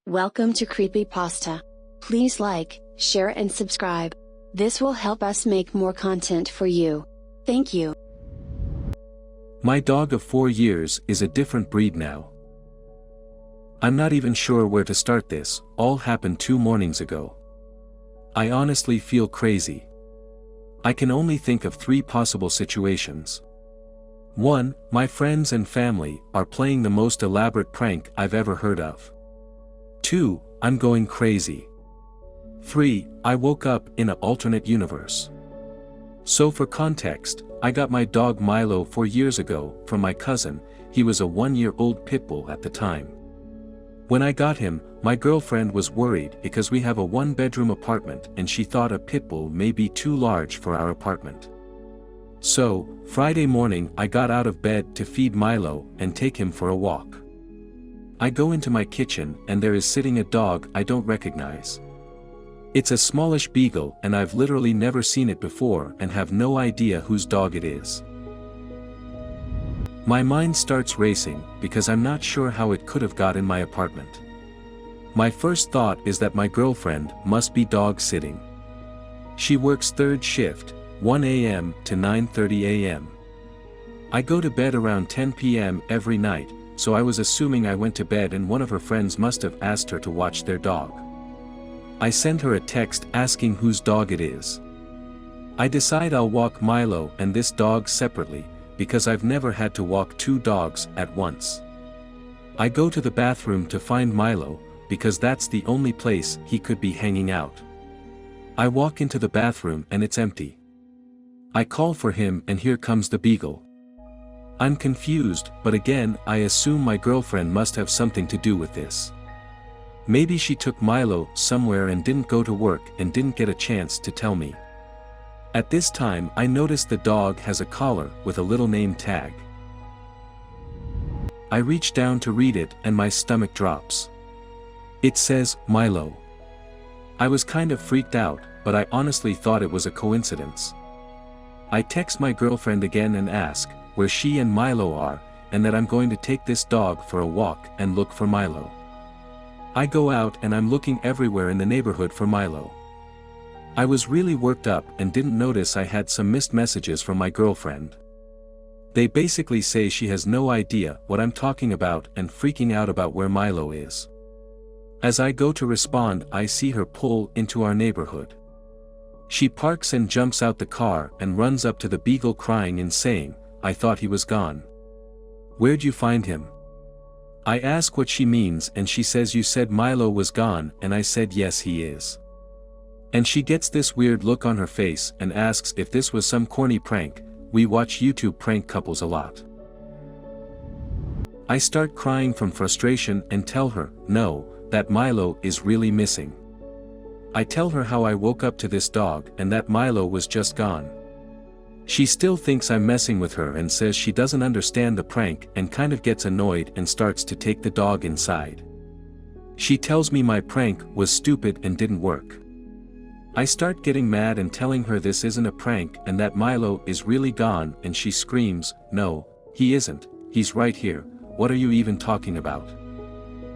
Welcome to Creepypasta. Please like, share and subscribe. This will help us make more content for you. Thank you. My dog of 4 years is a different breed now. I'm not even sure where to start this, all happened 2 mornings ago. I honestly feel crazy. I can only think of 3 possible situations. 1. My friends and family are playing the most elaborate prank I've ever heard of. 2. I'm going crazy. 3. I woke up in an alternate universe. So for context, I got my dog Milo 4 years ago from my cousin. He was a 1-year-old pit bull at the time. When I got him, my girlfriend was worried because we have a 1-bedroom apartment and she thought a pit bull may be too large for our apartment. So, Friday morning I got out of bed to feed Milo and take him for a walk. I go into my kitchen and there is sitting a dog I don't recognize. It's a smallish beagle and I've literally never seen it before and have no idea whose dog it is. My mind starts racing because I'm not sure how it could have got in my apartment. My first thought is that my girlfriend must be dog sitting. She works 3rd shift, 1 a.m. to 9:30 a.m. I go to bed around 10 p.m. every night, so I was assuming I went to bed and one of her friends must have asked her to watch their dog. I send her a text asking whose dog it is. I decide I'll walk Milo and this dog separately, because I've never had to walk 2 dogs at once. I go to the bathroom to find Milo, because that's the only place he could be hanging out. I walk into the bathroom and it's empty. I call for him and here comes the beagle. I'm confused, but again I assume my girlfriend must have something to do with this. Maybe she took Milo somewhere and didn't go to work and didn't get a chance to tell me. At this time I notice the dog has a collar with a little name tag. I reach down to read it and my stomach drops. It says, Milo. I was kind of freaked out, but I honestly thought it was a coincidence. I text my girlfriend again and ask where she and Milo are, and that I'm going to take this dog for a walk and look for Milo. I go out and I'm looking everywhere in the neighborhood for Milo. I was really worked up and didn't notice I had some missed messages from my girlfriend. They basically say she has no idea what I'm talking about and freaking out about where Milo is. As I go to respond, I see her pull into our neighborhood. She parks and jumps out the car and runs up to the beagle crying and saying, I thought he was gone. Where'd you find him? I ask what she means and she says you said Milo was gone and I said yes he is. And she gets this weird look on her face and asks if this was some corny prank. We watch YouTube prank couples a lot. I start crying from frustration and tell her, no, that Milo is really missing. I tell her how I woke up to this dog and that Milo was just gone. She still thinks I'm messing with her and says she doesn't understand the prank and kind of gets annoyed and starts to take the dog inside. She tells me my prank was stupid and didn't work. I start getting mad and telling her this isn't a prank and that Milo is really gone and she screams, no, he isn't, he's right here, what are you even talking about?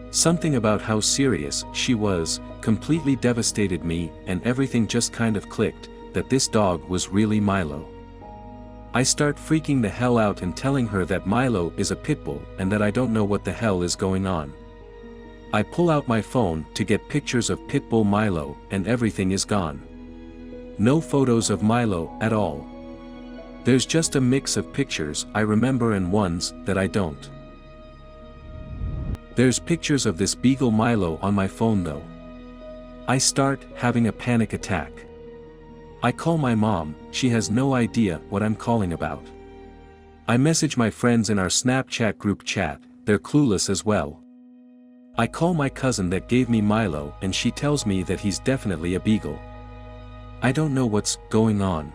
Something about how serious she was completely devastated me and everything just kind of clicked, that this dog was really Milo. I start freaking the hell out and telling her that Milo is a pit bull and that I don't know what the hell is going on. I pull out my phone to get pictures of pit bull Milo and everything is gone. No photos of Milo at all. There's just a mix of pictures I remember and ones that I don't. There's pictures of this beagle Milo on my phone though. I start having a panic attack. I call my mom, she has no idea what I'm calling about. I message my friends in our Snapchat group chat, they're clueless as well. I call my cousin that gave me Milo and she tells me that he's definitely a beagle. I don't know what's going on.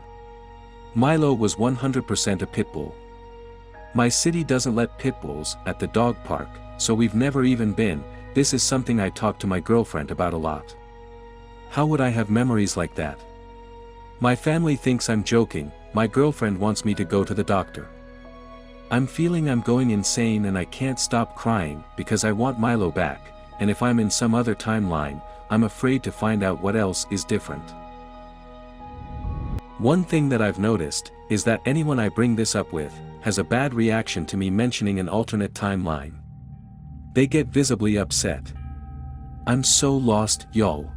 Milo was 100% a pit bull. My city doesn't let pit bulls at the dog park, so we've never even been. This is something I talk to my girlfriend about a lot. How would I have memories like that? My family thinks I'm joking, my girlfriend wants me to go to the doctor. I'm feeling I'm going insane and I can't stop crying because I want Milo back, and if I'm in some other timeline, I'm afraid to find out what else is different. One thing that I've noticed is that anyone I bring this up with has a bad reaction to me mentioning an alternate timeline. They get visibly upset. I'm so lost, y'all.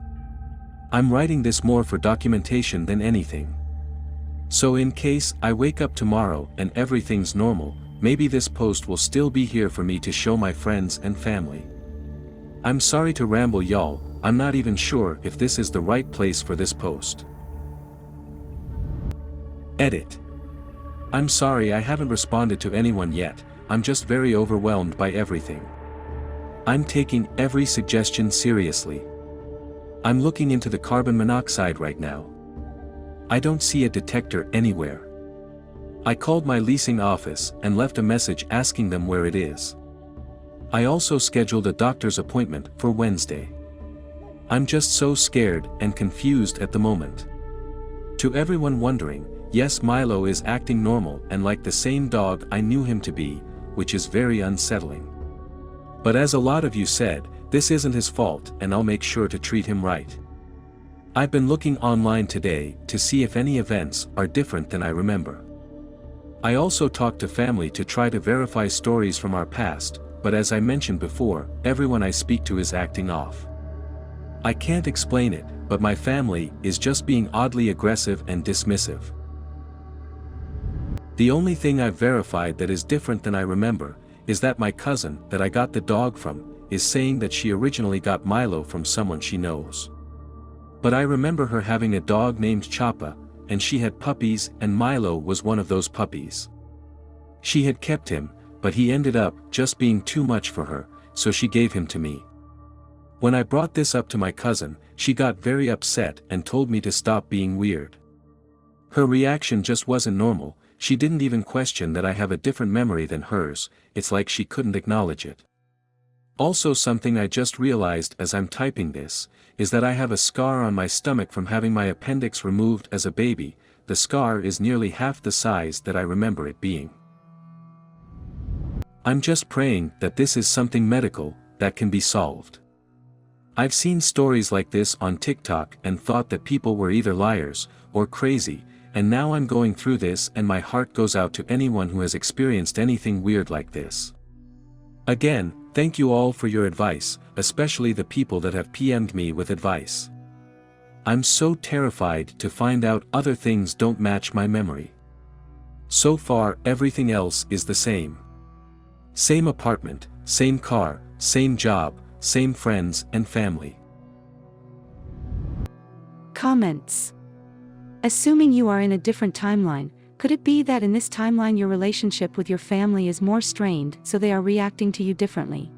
I'm writing this more for documentation than anything. So in case I wake up tomorrow and everything's normal, maybe this post will still be here for me to show my friends and family. I'm sorry to ramble, y'all. I'm not even sure if this is the right place for this post. Edit. I'm sorry I haven't responded to anyone yet, I'm just very overwhelmed by everything. I'm taking every suggestion seriously. I'm looking into the carbon monoxide right now. I don't see a detector anywhere. I called my leasing office and left a message asking them where it is. I also scheduled a doctor's appointment for Wednesday. I'm just so scared and confused at the moment. To everyone wondering, yes, Milo is acting normal and like the same dog I knew him to be, which is very unsettling. But as a lot of you said, this isn't his fault and I'll make sure to treat him right. I've been looking online today to see if any events are different than I remember. I also talked to family to try to verify stories from our past, but as I mentioned before, everyone I speak to is acting off. I can't explain it, but my family is just being oddly aggressive and dismissive. The only thing I've verified that is different than I remember is that my cousin that I got the dog from is saying that she originally got Milo from someone she knows. But I remember her having a dog named Choppa, and she had puppies and Milo was one of those puppies. She had kept him, but he ended up just being too much for her, so she gave him to me. When I brought this up to my cousin, she got very upset and told me to stop being weird. Her reaction just wasn't normal. She didn't even question that I have a different memory than hers, it's like she couldn't acknowledge it. Also, something I just realized as I'm typing this, is that I have a scar on my stomach from having my appendix removed as a baby. The scar is nearly half the size that I remember it being. I'm just praying that this is something medical that can be solved. I've seen stories like this on TikTok and thought that people were either liars or crazy, and now I'm going through this and my heart goes out to anyone who has experienced anything weird like this. Again, thank you all for your advice, especially the people that have PM'd me with advice. I'm so terrified to find out other things don't match my memory. So far, everything else is the same. Same apartment, same car, same job, same friends and family. Comments. Assuming you are in a different timeline, could it be that in this timeline your relationship with your family is more strained, so they are reacting to you differently?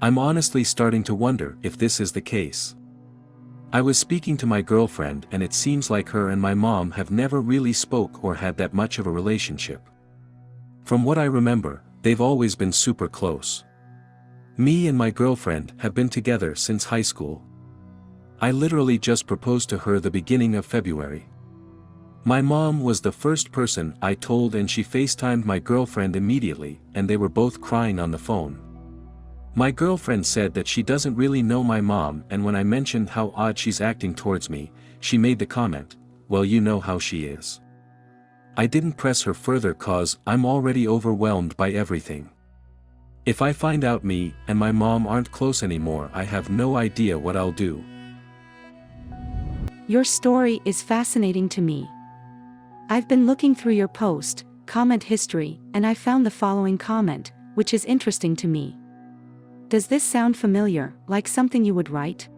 I'm honestly starting to wonder if this is the case. I was speaking to my girlfriend and it seems like her and my mom have never really spoke or had that much of a relationship. From what I remember, they've always been super close. Me and my girlfriend have been together since high school. I literally just proposed to her the beginning of February. My mom was the first person I told and she FaceTimed my girlfriend immediately and they were both crying on the phone. My girlfriend said that she doesn't really know my mom and when I mentioned how odd she's acting towards me, she made the comment, "Well, you know how she is." I didn't press her further cause I'm already overwhelmed by everything. If I find out me and my mom aren't close anymore, I have no idea what I'll do. Your story is fascinating to me. I've been looking through your post, comment history, and I found the following comment, which is interesting to me. Does this sound familiar, like something you would write?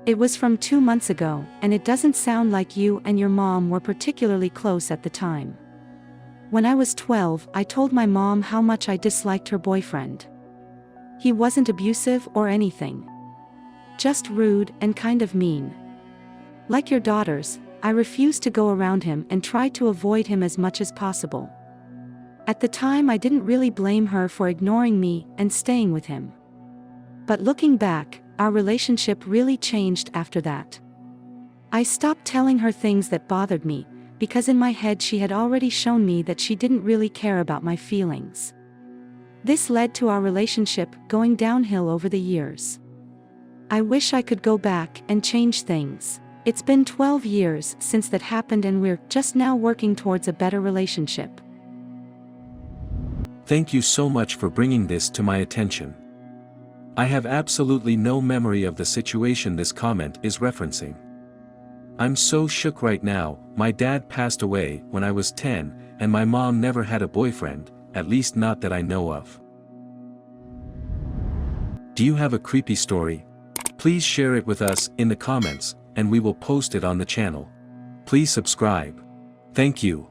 It was from 2 months ago, and it doesn't sound like you and your mom were particularly close at the time. When I was 12, I told my mom how much I disliked her boyfriend. He wasn't abusive or anything. Just rude and kind of mean. Like your daughters, I refused to go around him and tried to avoid him as much as possible. At the time, I didn't really blame her for ignoring me and staying with him. But looking back, our relationship really changed after that. I stopped telling her things that bothered me, because in my head she had already shown me that she didn't really care about my feelings. This led to our relationship going downhill over the years. I wish I could go back and change things. It's been 12 years since that happened and we're just now working towards a better relationship. Thank you so much for bringing this to my attention. I have absolutely no memory of the situation this comment is referencing. I'm so shook right now. My dad passed away when I was 10, and my mom never had a boyfriend, at least not that I know of. Do you have a creepy story? Please share it with us in the comments, and we will post it on the channel. Please subscribe. Thank you.